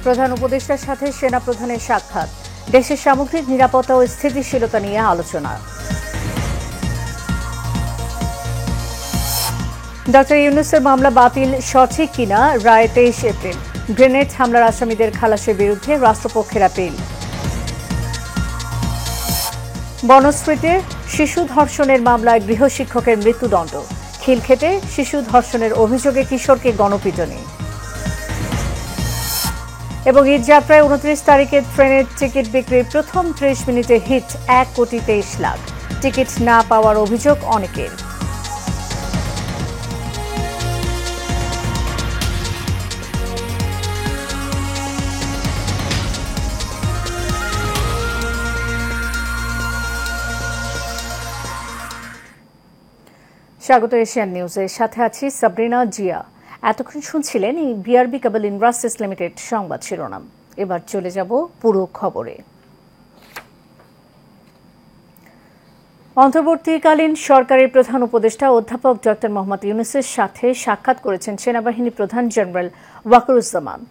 প্রধান উপদেষ্টার সাথে সেনা প্রধানের সাক্ষাৎ, দেশের সামগ্রিক নিরাপত্তা ও স্থিতিশীলতা নিয়ে আলোচনা। ডক্টর ইউনূসের মামলা বাতিল সঠিক কিনা, রায় 23 এপ্রিল। গ্রেনেড হামলার আসামিদের খালাসের বিরুদ্ধে রাষ্ট্রপক্ষের আপিল। বনশ্রীতে শিশু ধর্ষণের মামলায় গৃহশিক্ষকের মৃত্যুদণ্ড, খিলক্ষেতে শিশু ধর্ষণের অভিযোগে কিশোরকে গণপিটুনি। এবং ঈদযাত্রায় 29 তারিখে ট্রেনের টিকিট বিক্রির প্রথম 30 মিনিটে হিট 1,23,00,000। টিকিট না পাওয়ার অভিযোগ অনেকের। স্বাগত এশিয়ান নিউজের সাথে আছি সাবরিনা জিয়া। এতক্ষণ শুনছিলেন এই বিআরবি কেবল ইন্ডাস্ট্রিজ লিমিটেড সংবাদ শিরোনাম। এবার চলে যাব পুরো খবরে। অন্তর্বর্তীকালীন সরকারের প্রধান উপদেষ্টা অধ্যাপক ডক্টর মোহাম্মদ ইউনূসের সাথে সাক্ষাৎ করেছেন সেনাবাহিনী প্রধান জেনারেল ওয়াকারুজ্জামান।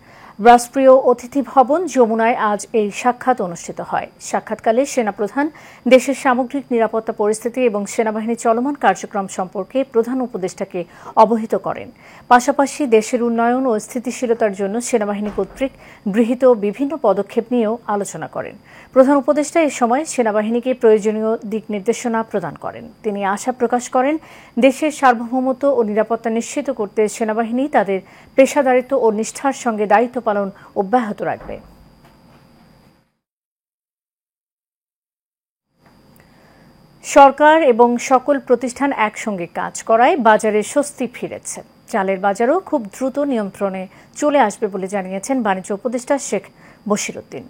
রাষ্ট্রীয় অতিথি ভবন যমুনায় আজ এই সাক্ষাৎ অনুষ্ঠিত হয়। সাক্ষাৎকালে সেনাপ্রধান দেশের সামগ্রিক নিরাপত্তা পরিস্থিতি এবং সেনাবাহিনী চলমান কার্যক্রম সম্পর্কে প্রধান উপদেষ্টাকে অবহিত করেন। পাশাপাশি দেশের উন্নয়ন ও স্থিতিশীলতার জন্য সেনাবাহিনী কর্তৃক গৃহীত বিভিন্ন পদক্ষেপ নিয়েও আলোচনা করেন। প্রধান উপদেষ্টা এ সময় সেনাবাহিনীকে প্রয়োজনীয় দিক নির্দেশনা প্রদান করেন। তিনি আশা প্রকাশ করেন, দেশের সার্বভৌমত্ব ও নিরাপত্তা নিশ্চিত করতে সেনাবাহিনী তাদের পেশাদারিত্ব ও নিষ্ঠার সঙ্গে দায়িত্ব পালন অব্যাহত রাখবে। সরকার এবং সকল প্রতিষ্ঠান একসঙ্গে কাজ করায় বাজারে স্বস্তি ফিরেছে। চালের বাজারও খুব দ্রুত নিয়ন্ত্রণে চলে আসবে বলে জানিয়েছেন বাণিজ্য উপদেষ্টা শেখ বশিরউদ্দিন।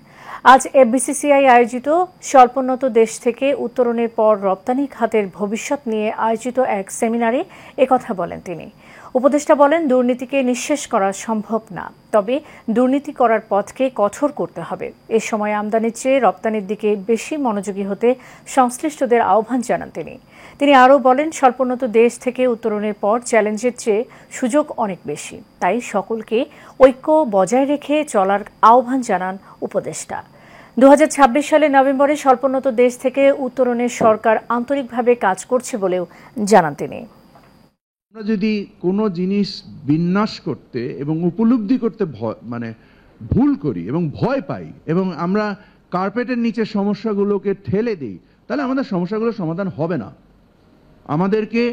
আজ এফবিসিসিআই আয়োজিত স্বল্পোন্নত দেশ থেকে উত্তরণের পর রপ্তানি খাতের ভবিষ্যৎ নিয়ে আয়োজিত এক সেমিনারে একথা বলেন তিনি। উপদেষ্টা বলেন, দুর্নীতিকে নিঃশেষ করা সম্ভব না, তবে দুর্নীতি করার পথকে কঠোর করতে হবে। এ সময় আমদানির চেয়ে রপ্তানির দিকে বেশি মনোযোগী হতে সংশ্লিষ্টদের আহ্বান জানান তিনি। তিনি আরও বলেন, স্বল্পোন্নত দেশ থেকে উত্তরণের পর চ্যালেঞ্জের চেয়ে সুযোগ অনেক বেশি, তাই সকলকে ঐক্য বজায় রেখে চলার আহ্বান জানান উপদেষ্টা। 2026 সালের নভেম্বরে স্বল্পোন্নত দেশ থেকে উত্তরণের সরকার আন্তরিকভাবে কাজ করছে বলেও জানান তিনি। আমরা যদি কোনো জিনিস বিন্যাস করতে এবং উপলব্ধি করতে ভুল করি এবং ভয় পাই এবং আমরা কার্পেটের নিচে সমস্যাগুলোকে ঠেলে দিই, তাহলে আমাদের সমস্যাগুলোর সমাধান হবে না। আমাদেরকে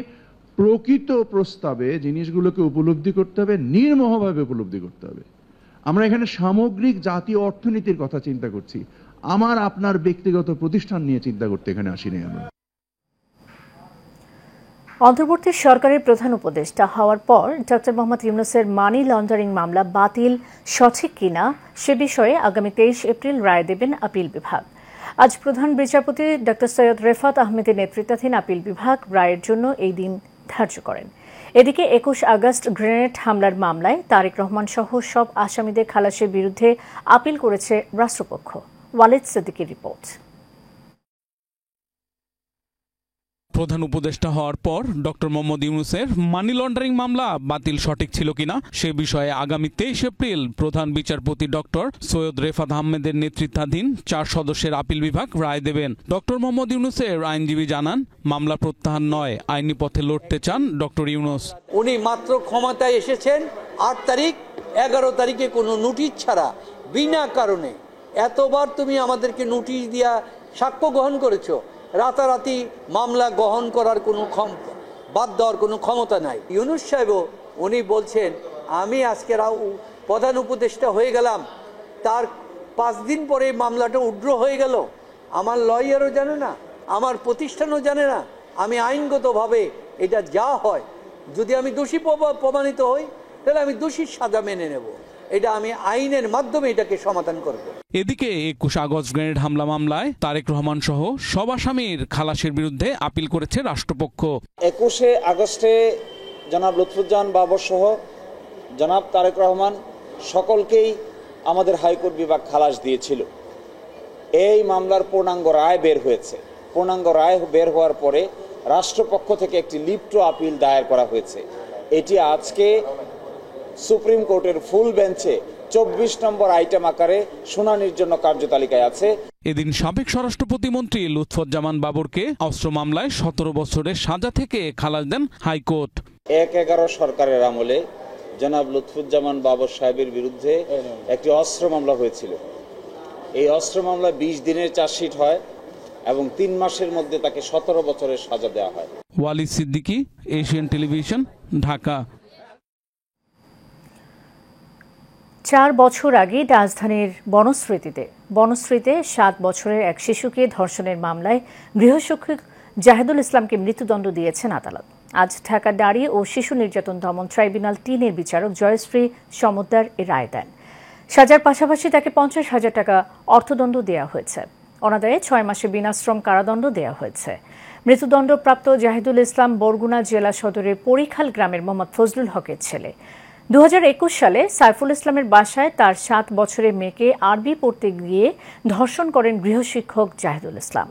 প্রকৃত প্রস্তাবে জিনিসগুলোকে উপলব্ধি করতে হবে, নির্মোহভাবে উপলব্ধি করতে হবে। আমরা এখানে সামগ্রিক জাতীয় অর্থনীতির কথা চিন্তা করছি, আমার আপনার ব্যক্তিগত প্রতিষ্ঠান নিয়ে চিন্তা করতে এখানে আসিনি আমরা। অন্তর্বর্তী সরকারের প্রধান উপদেষ্টা হওয়ার পর ডক্টর মোহাম্মদ ইউনূসের মানি লন্ডারিং মামলা বাতিল সঠিক কিনা সে বিষয়ে আগামী 23 এপ্রিল রায় দেবেন আপিল বিভাগ। আজ প্রধান বিচারপতি ডক্টর সৈয়দ রেফাত আহমেদের নেতৃত্বাধীন আপিল বিভাগ রায়ের জন্য এই দিন ধার্য করেন। এদিকে 21 আগস্ট গ্রেনেড হামলার মামলায় তারেক রহমান সহ সব আসামিদের খালাসের বিরুদ্ধে আপিল করেছে রাষ্ট্রপক্ষ। ওয়ালিদ সিদ্দিকীর রিপোর্ট। প্রধান উপদেষ্টা হওয়ার পর ডক্টর মোহাম্মদ ইউনূসের মানি লন্ডারিং মামলা বাতিল সঠিক ছিল কিনা সে বিষয়ে আগামী 23 এপ্রিল প্রধান বিচারপতি ডক্টর সৈয়দ রেফাত আহমেদের নেতৃত্বাধীন 4 সদস্যের আপিল বিভাগ রায় দেবেন। ডক্টর মোহাম্মদ ইউনূসের আইনজীবী জানান, মামলা প্রত্যাহার নয়, আইনি পথে লড়তে চান ডক্টর ইউনূস। উনি মাত্র ক্ষমতায় এসেছেন 8 তারিখ, 11 তারিখে কোনো নোটিশ ছাড়া বিনা কারণে এতবার তুমি আমাদেরকে নোটিশ দিয়া সাক্ষ্য গ্রহণ করেছো। রাতারাতি মামলা গ্রহণ করার কোনো বাদ দেওয়ার কোনো ক্ষমতা নাই। ইউনূস সাহেবও উনি বলছেন, আমি আজকে প্রধান উপদেষ্টা হয়ে গেলাম, তার 5 দিন পরে মামলাটা উড্র হয়ে গেল। আমার লয়ারও জানে না, আমার প্রতিষ্ঠানও জানে না। আমি আইনগতভাবে এটা যা হয়, যদি আমি দোষী প্রমাণিত হই তাহলে আমি দোষীর সাজা মেনে নেব। এটা আমি আইনের মাধ্যমে এটাকে সমাধান করব। এদিকে 21 আগস্ট গ্রেনেড হামলা মামলায় তারেক রহমান সহ সব আসামির খালাসের বিরুদ্ধে আপিল করেছে রাষ্ট্রপক্ষ। 21 আগস্টে জনাব লুৎফুজ্জামান বাবর সহ জনাব তারেক রহমান সকলকেই আমাদের হাইকোর্ট বিভাগ খালাস দিয়েছিল। এই মামলার পূর্ণাঙ্গ রায় বের হয়েছে। পূর্ণাঙ্গ রায় বের হওয়ার পরে রাষ্ট্রপক্ষ থেকে একটি লিভ টু আপিল দায়ের করা হয়েছে। এটি আজকে সুপ্রিম কোর্টের ফুল বেঞ্চে 24 নম্বর আইটেম আকারে শুনানির জন্য কার্যতালিকায় আছে। এদিন সাবেক স্বরাষ্ট্র প্রতিমন্ত্রী লুৎফুজ্জামান বাবরকে অস্ত্র মামলায় 17 বছরের সাজা থেকে খালাস দেন হাইকোর্ট। 1-11 সরকারের আমলে জনাব লুৎফুজ্জামান বাবর সাহেবের বিরুদ্ধে একটি অস্ত্র মামলা হয়েছিল। এই অস্ত্র মামলা 20 দিনের চার্জশিট হয় এবং 3 মাসের মধ্যে তাকে 17 বছরের সাজা দেওয়া হয়। Walid Siddiqui, Asian television, Dhaka. 4 বছর আগে রাজধানীর বনশ্রীতে 7 বছরের এক শিশুকে ধর্ষণের মামলায় গৃহশিক্ষক জাহেদুল ইসলামকে মৃত্যুদণ্ড দিয়েছেন আদালত। আজ ঢাকা নারী ও শিশু নির্যাতন দমন ট্রাইব্যুনাল 3-এর বিচারক জয়শ্রী সমদ্দার এ রায় দেন। সাজার পাশাপাশি তাকে 50,000 টাকা অর্থদণ্ড দেওয়া হয়েছে। অনাদায়ে 6 মাসে বিনাশ্রম কারাদণ্ড দেওয়া হয়েছে। মৃত্যুদণ্ডপ্রাপ্ত জাহিদুল ইসলাম বরগুনা জেলা সদরের পরিখাল গ্রামের মোহাম্মদ ফজলুল হকের ছেলে। 2021 সালে সাইফুল ইসলামের বাসায় তার 7 বছরের মেয়েকে আরবি পড়তে গিয়ে ধর্ষণ করেন গৃহশিক্ষক জাহিদুল ইসলাম।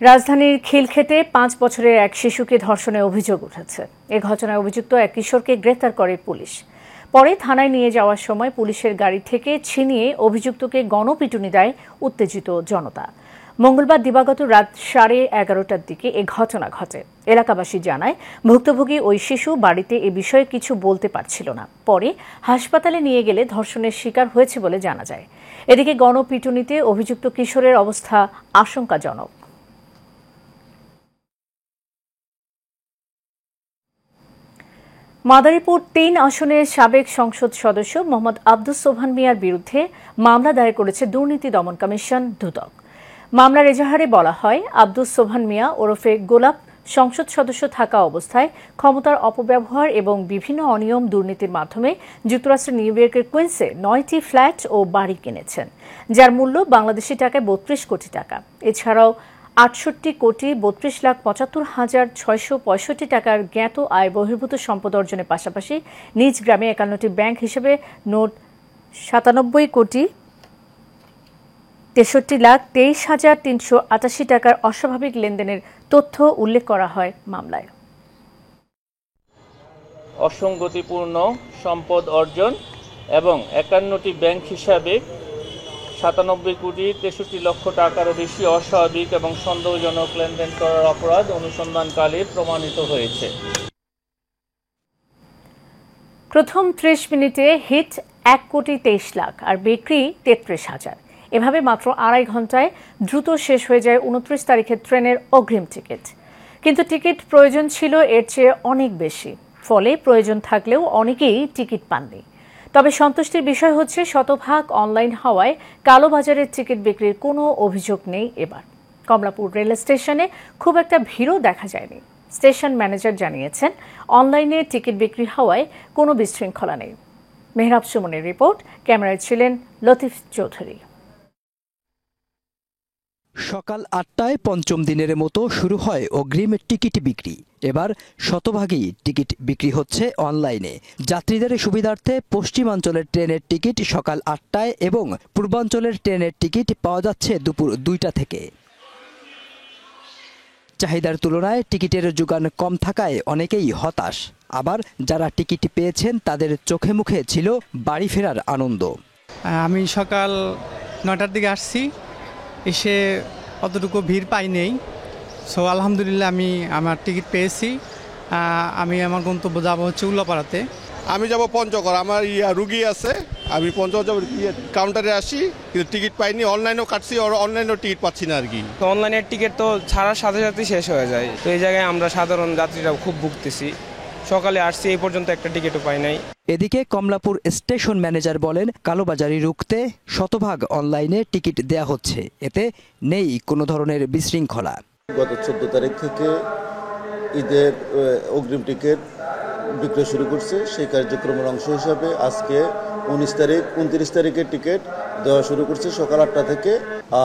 রাজধানীর খিলক্ষেতে 5 বছরের এক শিশুকে ধর্ষণের অভিযোগ উঠেছে। এ ঘটনায় অভিযুক্ত এক কিশোরকে গ্রেফতার করে পুলিশ। পরে থানায় নিয়ে যাওয়ার সময় পুলিশের গাড়ি থেকে ছিনিয়ে অভিযুক্তকে গণপিটুনি দেয় উত্তেজিত জনতা। মঙ্গলবার দিবাগত রাত 11:30টার দিকে এ ঘটনা ঘটে। এলাকাবাসী জানায়, ভুক্তভোগী ওই শিশু বাড়িতে এ বিষয়ে কিছু বলতে পারছিল না। পরে হাসপাতালে নিয়ে গেলে ধর্ষণের শিকার হয়েছে বলে জানা যায়। এদিকে গণপিটুনিতে অভিযুক্ত কিশোরের অবস্থা আশঙ্কাজনক। মাদারীপুর 3 আসনের সাবেক সংসদ সদস্য মোহাম্মদ আব্দুস সোবহান মিয়ার বিরুদ্ধে মামলা দায়ের করেছে দুর্নীতি দমন কমিশন দুদক। মামলার এজাহারে বলা হয়, আব্দুস সোবহান মিয়া ওরফে গোলাপ সংসদ সদস্য থাকা অবস্থায় ক্ষমতার অপব্যবহার এবং বিভিন্ন অনিয়ম দুর্নীতির মাধ্যমে যুক্তরাষ্ট্রের নিউ ইয়র্কের কুইন্সে 9টি ফ্ল্যাট ও বাড়ি কিনেছেন, যার মূল্য বাংলাদেশি টাকায় 32 কোটি টাকা। এছাড়াও 68,75,665 টাকার জ্ঞাত আয় বহির্ভূত সম্পদ অর্জনের পাশাপাশি নিজ গ্রামে 51টি ব্যাংক হিসেবে নোট 97,63,23,388 টাকার অস্বাভাবিক লেনদেনের তথ্য উল্লেখ করা হয় মামলায়। অসঙ্গতিপূর্ণ সম্পদ অর্জন এবং 51টি ব্যাংক হিসাবে 97,63,00,000 টাকারও বেশি অস্বাভাবিক এবং সন্দেহজনক লেনদেন করার অপরাধ অনুসন্ধানকালে প্রমাণিত হয়েছে। প্রথম 30 মিনিটে হিট 1,23,00,000 আর বিক্রি 33,000। এভাবে মাত্র 2.5 ঘন্টায় দ্রুত শেষ হয়ে যায় 29 তারিখের ট্রেনের অগ্রিম টিকিট। কিন্তু টিকিট প্রয়োজন ছিল এর চেয়ে অনেক বেশি, ফলে প্রয়োজন থাকলেও অনেকেই টিকিট পাননি। তবে সন্তুষ্টির বিষয় হচ্ছে, শতভাগ অনলাইন হওয়ায় কালোবাজারের টিকিট বিক্রির কোনো অভিযোগ নেই এবার। কমলাপুর রেল স্টেশনে খুব একটা ভিড়ও দেখা যায়নি। স্টেশন ম্যানেজার জানিয়েছেন, অনলাইনে টিকিট বিক্রি হওয়ায় কোনো বিশৃঙ্খলা নেই। মেহরাব সুমনের রিপোর্ট, ক্যামেরায় ছিলেন লতিফ চৌধুরী। সকাল 8টায় পঞ্চম দিনের মতো শুরু হয় অগ্রিম টিকিট বিক্রি। এবার শতভাগই টিকিট বিক্রি হচ্ছে অনলাইনে। যাত্রীদের সুবিধার্থে পশ্চিমাঞ্চলের ট্রেনের টিকিট সকাল 8টায় এবং পূর্বাঞ্চলের ট্রেনের টিকিট পাওয়া যাচ্ছে দুপুর 2টা থেকে। চাহিদার তুলনায় টিকিটের যোগান কম থাকায় অনেকেই হতাশ। আবার যারা টিকিট পেয়েছেন তাদের চোখে মুখে ছিল বাড়ি ফেরার আনন্দ। আমি সকাল 9টার দিকে আসছি, এসে অতটুকু ভিড় পাই নেই। সো আলহামদুলিল্লাহ আমি আমার টিকিট পেয়েছি। আমি আমার গন্তব্য যাবো হচ্ছে উল্লাপাড়াতে। আমি যাব পঞ্চগড়, আমার রুগী আছে। আমি পঞ্চগড় কাউন্টারে আসি, কিন্তু টিকিট পাইনি। অনলাইনেও কাটছি, অনলাইনেও টিকিট পাচ্ছি না আর কি। অনলাইনের টিকিট তো ছাড়ার সাথে সাথে শেষ হয়ে যায়, তো এই জায়গায় আমরা সাধারণ যাত্রীরা খুব ভুগতেছি। সকালে আসছি, এই পর্যন্ত একটা টিকিটও পাই নাই। এদিকে কমলাপুর স্টেশন ম্যানেজার বলেন, কালোবাজারি রুখতে শতভাগ অনলাইনে টিকিট দেয়া হচ্ছে, এতে নেই কোনো ধরনের বিশৃঙ্খলা। গত 14 তারিখ থেকে ঈদের অগ্রিম টিকিট বিক্রয় শুরু করছে। সেই কার্যক্রমের অংশ হিসাবে আজকে 29 তারিখের টিকিট দেওয়া শুরু করছে সকাল 8টা থেকে।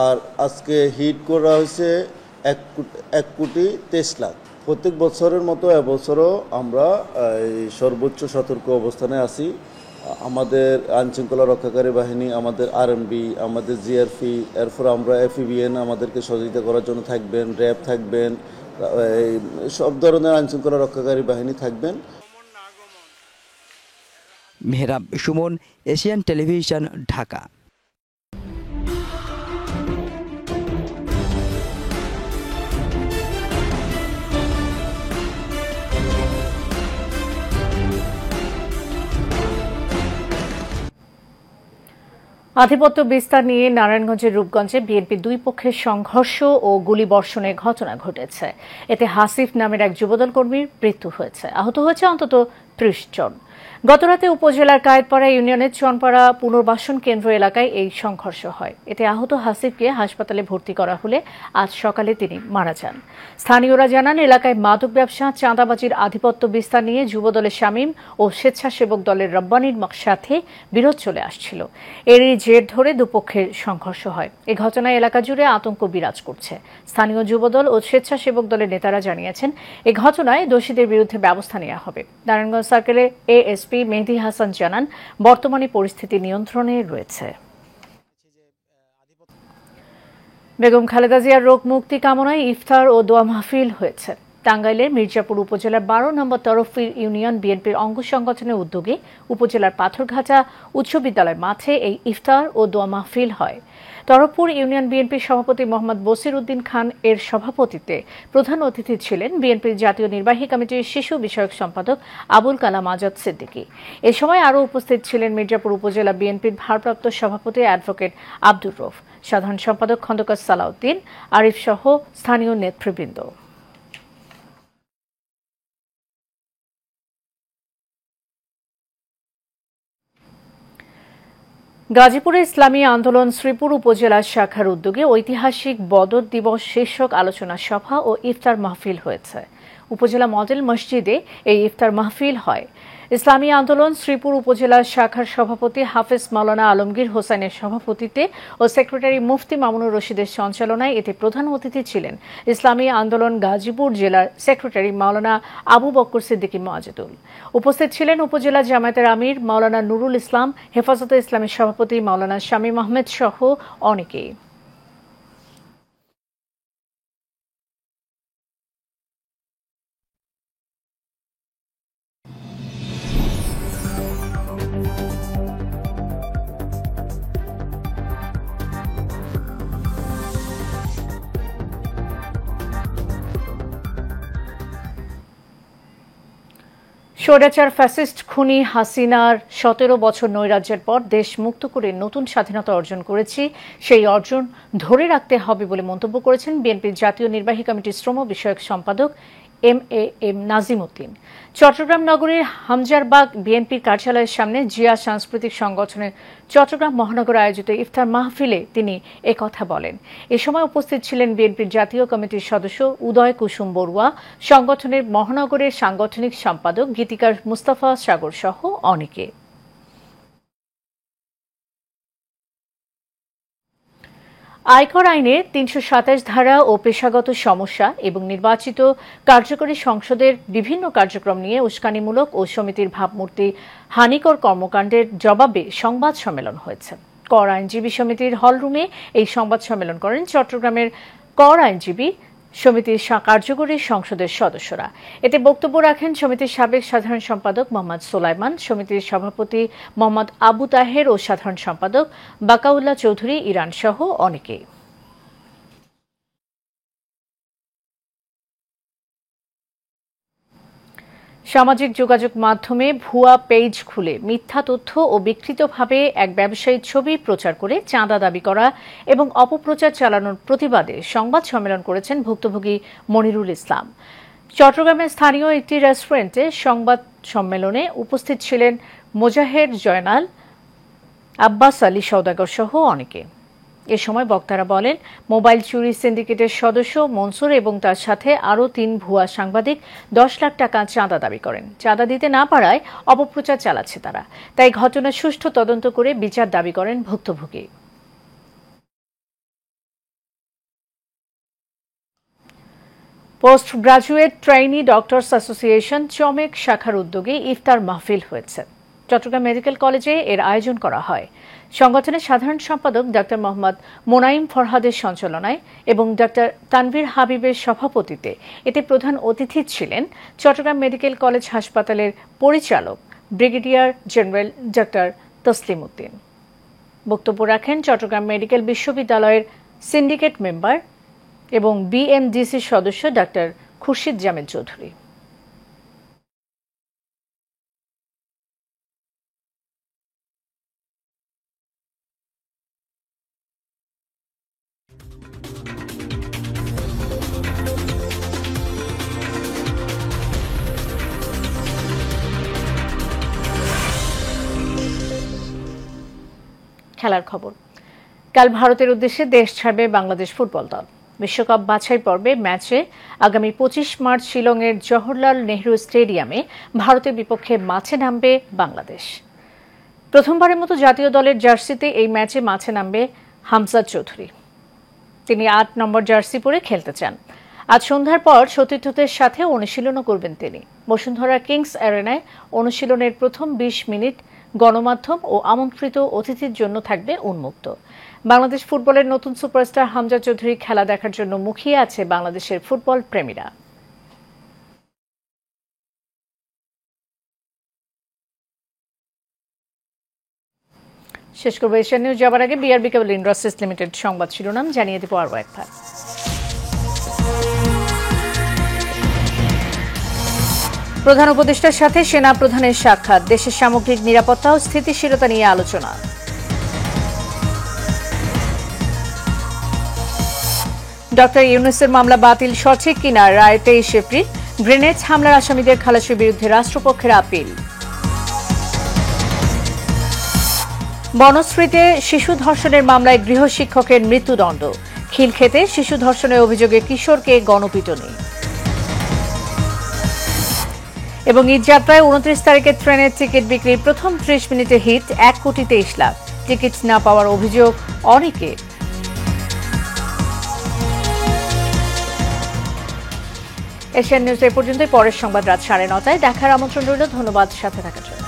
আর আজকে হিট করা হয়েছে 1,23,00,000। প্রত্যেক বছরের মতো এবছরও আমরা সর্বোচ্চ সতর্ক অবস্থানে আছি। আমাদের আইনশৃঙ্খলা রক্ষাকারী বাহিনী, আমাদের আরএমবি, আমাদের জিআরপি, এরপর আমরা এফইবিএন আমাদেরকে সহযোগিতা করার জন্য থাকবেন, র্যাব থাকবেন, সব ধরনের আইনশৃঙ্খলা রক্ষাকারী বাহিনী থাকবেন। Mehrab Suman, Asian television, Dhaka. আধিপত্য বিস্তার নিয়ে নারায়ণগঞ্জের রূপগঞ্জে বিএনপি দুই পক্ষের সংঘর্ষ ও গুলিবর্ষণের ঘটনা ঘটেছে। এতে হাসিফ নামের এক যুবদল কর্মীর মৃত্যু হয়েছে, আহত হয়েছে অন্তত ৩০ জন। গতরাতে উপজেলার কায়েতপাড়া ইউনিয়নের চনপাড়া পুনর্বাসন কেন্দ্র এলাকায় এই সংঘর্ষ হয়। এতে আহত হাসিফকে হাসপাতালে ভর্তি করা হলে আজ সকালে তিনি মারা যান। স্থানীয়রা জানান, এলাকায় মাদক ব্যবসা, চাঁদাবাজির আধিপত্য বিস্তার নিয়ে যুবদলের শামীম ও স্বেচ্ছাসেবক দলের রব্বানির সাথে বিরোধ চলে আসছিল। এরই জের ধরে দুপক্ষের সংঘর্ষ হয়। এ ঘটনায় এলাকা জুড়ে আতঙ্ক বিরাজ করছে। স্থানীয় যুবদল ও স্বেচ্ছাসেবক দলের নেতারা জানিয়েছেন, এ ঘটনায় দোষীদের বিরুদ্ধে ব্যবস্থা নেওয়া হবে। নারায়ণগঞ্জ সার্কেলে এএসপি মেহেদী হাসান জানান, বর্তমানে পরিস্থিতি নিয়ন্ত্রণে রয়েছে। বেগম খালেদা জিয়ার রোগ মুক্তি কামনায় ইফতার ও দোয়া মাহফিল হয়েছে। টাঙ্গাইলের মির্জাপুর উপজেলার ১২ নম্বর তরফির ইউনিয়ন বিএনপির অঙ্গ সংগঠনের উদ্যোগে উপজেলার পাথরঘাটা উচ্চ বিদ্যালয় মাঠে এই ইফতার ও দোয়া মাহফিল হয়। তরফপুর ইউনিয়ন বিএনপির সভাপতি মোহাম্মদ বসির উদ্দিন খান এর সভাপতিত্বে প্রধান অতিথি ছিলেন বিএনপির জাতীয় নির্বাহী কমিটির শিশু বিষয়ক সম্পাদক আবুল কালাম আজাদ সিদ্দিকী। এ সময় আরও উপস্থিত ছিলেন মির্জাপুর উপজেলা বিএনপির ভারপ্রাপ্ত সভাপতি অ্যাডভোকেট আব্দুর রউফ, সাধারণ সম্পাদক খন্দকার সালাউদ্দিন আরিফ সহ স্থানীয় নেতৃবৃন্দ। গাজীপুরে ইসলামী আন্দোলন শ্রীপুর উপজেলা শাখার উদ্যোগে ঐতিহাসিক বদর দিবস শীর্ষক আলোচনা সভা ও ইফতার মাহফিল হয়েছে। উপজেলা মডেল মসজিদে এই ইফতার মাহফিল হয়। ইসলামী আন্দোলন শ্রীপুর উপজেলা শাখার সভাপতি হাফেজ মাওলানা আলমগীর হোসেনের সভাপতিত্বে ও সেক্রেটারি মুফতি মামুনুর রশিদের সঞ্চালনায় এতে প্রধান অতিথি ছিলেন ইসলামী আন্দোলন গাজীপুর জেলার সেক্রেটারি মাওলানা আবু বকর সিদ্দিকী মাজেদুল। উপস্থিত ছিলেন উপজেলা জামায়াতের আমির মাওলানা নুরুল ইসলাম, হেফাজতে ইসলামের সভাপতি মাওলানা শামীম আহমেদ সহ অনেকেই। স্বৈরাচার ফ্যাসিস্ট খুনি হাসিনার ১৭ বছর নৈরাজ্যের পর দেশ মুক্ত করে নতুন স্বাধীনতা অর্জন করেছি, সেই অর্জন ধরে রাখতে হবে বলে মন্তব্য করেছেন বিএনপির জাতীয় নির্বাহী কমিটির শ্রম বিষয়ক সম্পাদক এম নাজিম উদ্দিন। চট্টগ্রাম নগরীর হামজারবাগ বিএনপির কার্যালয়ের সামনে জিয়া সাংস্কৃতিক সংগঠনের চট্টগ্রাম মহানগর আয়োজিত ইফতার মাহফিলে তিনি একথা বলেন। এ সময় উপস্থিত ছিলেন বিএনপির জাতীয় কমিটির সদস্য উদয় কুসুম বড়ুয়া, সংগঠনের মহানগরের সাংগঠনিক সম্পাদক গীতিকার মুস্তাফা সাগর সহ অনেকে। আয়কর আইনের ৩২৭ ধারা ও পেশাগত সমস্যা এবং নির্বাচিত কার্যকরী সংসদের বিভিন্ন কার্যক্রম নিয়ে উস্কানিমূলক ও সমিতির ভাবমূর্তি হানিকর কর্মকাণ্ডের জবাবে সংবাদ সম্মেলন হয়েছে। কর আইনজীবী সমিতির হলরুমে এই সংবাদ সম্মেলন করেন চট্টগ্রামের কর আইনজীবী সমিতির কার্যকরী সংসদের সদস্যরা। এতে বক্তব্য রাখেন সমিতির সাবেক সাধারণ সম্পাদক মোহাম্মদ সোলাইমান, সমিতির সভাপতি মোহাম্মদ আবু তাহের ও সাধারণ সম্পাদক বাকাউল্লাহ চৌধুরী ইরান সহ অনেকে। সামাজিক যোগাযোগ মাধ্যমে ভুয়া পেজ খুলে মিথ্যা তথ্য ও বিকৃতভাবে এক ব্যবসায়ীর ছবি প্রচার করে চাঁদা দাবি করা এবং অপপ্রচার চালানোর প্রতিবাদে সংবাদ সম্মেলন করেছেন ভুক্তভোগী মনিরুল ইসলাম। চট্টগ্রামের স্থানীয় একটি রেস্টুরেন্টে সংবাদ সম্মেলনে উপস্থিত ছিলেন মোজাহের জয়নাল, আব্বাস আলী সওদাগর সহ অনেকে। এ সময় বক্তারা বলেন, মোবাইল চুরি সিন্ডিকেটের সদস্য মনসুর এবং তার সাথে আরও ৩ ভুয়া সাংবাদিক ১০ লাখ টাকা চাঁদা দাবি করেন। চাঁদা দিতে না পারায় অপপ্রচার চালাচ্ছে তারা, তাই ঘটনার সুষ্ঠু তদন্ত করে বিচার দাবি করেন ভুক্তভোগী। Post graduate trainee doctors association চমেক শাখার উদ্যোগে ইফতার মাহফিল হয়েছে। চট্টগ্রাম মেডিকেল কলেজে এর আয়োজন করা হয়। সংগঠনের সাধারণ সম্পাদক ডক্টর মোহাম্মদ মোনাইম ফরহাদের সঞ্চালনায় এবং ডক্টর তানভীর হাবিবের সভাপতিত্বে এতে প্রধান অতিথি ছিলেন চট্টগ্রাম মেডিকেল কলেজ হাসপাতালের পরিচালক brigadier general doctor Taslim Uddin. বক্তব্য রাখেন চট্টগ্রাম মেডিকেল বিশ্ববিদ্যালয়ের সিন্ডিকেট মেম্বার এবং বিএমডিসির সদস্য ডক্টর খুরশিদ জামিল চৌধুরী। খেলার খবর। কাল ভারতের উদ্দেশ্যে দেশ ছাড়বে বাংলাদেশ ফুটবল দল। বিশ্বকাপ বাছাই পর্বে ম্যাচে আগামী 25 মার্চ শিলংয়ের জওহরলাল নেহরু স্টেডিয়ামে ভারতের বিপক্ষে মাঠে নামবে বাংলাদেশ। প্রথমবারের মতো জাতীয় দলের জার্সিতে এই ম্যাচে মাঠে নামবে হামজা চৌধুরী। তিনি 8 নম্বর জার্সি পরে খেলতে চান। আজ সন্ধ্যার পর সতীর্থদের সাথে অনুশীলনও করবেন তিনি। বসুন্ধরা কিংস অ্যারেনায় অনুশীলনের প্রথম 20 মিনিট গণমাধ্যম ও আমন্ত্রিত অতিথির জন্য থাকবে উন্মুক্ত। বাংলাদেশ ফুটবলের নতুন সুপারস্টার হামজা চৌধুরী খেলা দেখার জন্য মুখিয়ে আছে বাংলাদেশের ফুটবল প্রেমীরা। শেষ করব এশিয়ান নিউজ যাবার আগে বিআরবি কেবল ইন্ডাস্ট্রিজ লিমিটেড সংবাদ শিরোনাম জানিয়ে দেব আরও একবার। প্রধান উপদেষ্টার সাথে সেনা প্রধানের সাক্ষাৎ, দেশের সামগ্রিক নিরাপত্তা ও স্থিতিশীলতা নিয়ে আলোচনা। ডক্টর ইউনূসের মামলা বাতিল সঠিক কিনা রায় 23 এপ্রিল। গ্রেনেড হামলার আসামিদের খালাসির বিরুদ্ধে রাষ্ট্রপক্ষের আপিল। বনশ্রীতে শিশু ধর্ষণের মামলায় গৃহশিক্ষকের মৃত্যুদণ্ড। খিলক্ষেতে শিশু ধর্ষণের অভিযোগে কিশোরকে গণপিটুনি। এবং ঈদযাত্রায় 29 তারিখে ট্রেনের টিকিট বিক্রির প্রথম 30 মিনিটে হিট 1,23,00,000। টিকিট না পাওয়ার অভিযোগ অনেকের। এশিয়ান নিউজ এ পর্যন্তই। পরের সংবাদ রাত 9:30টায় দেখার আমন্ত্রণ রইল। ধন্যবাদ সাথে থাকার জন্য।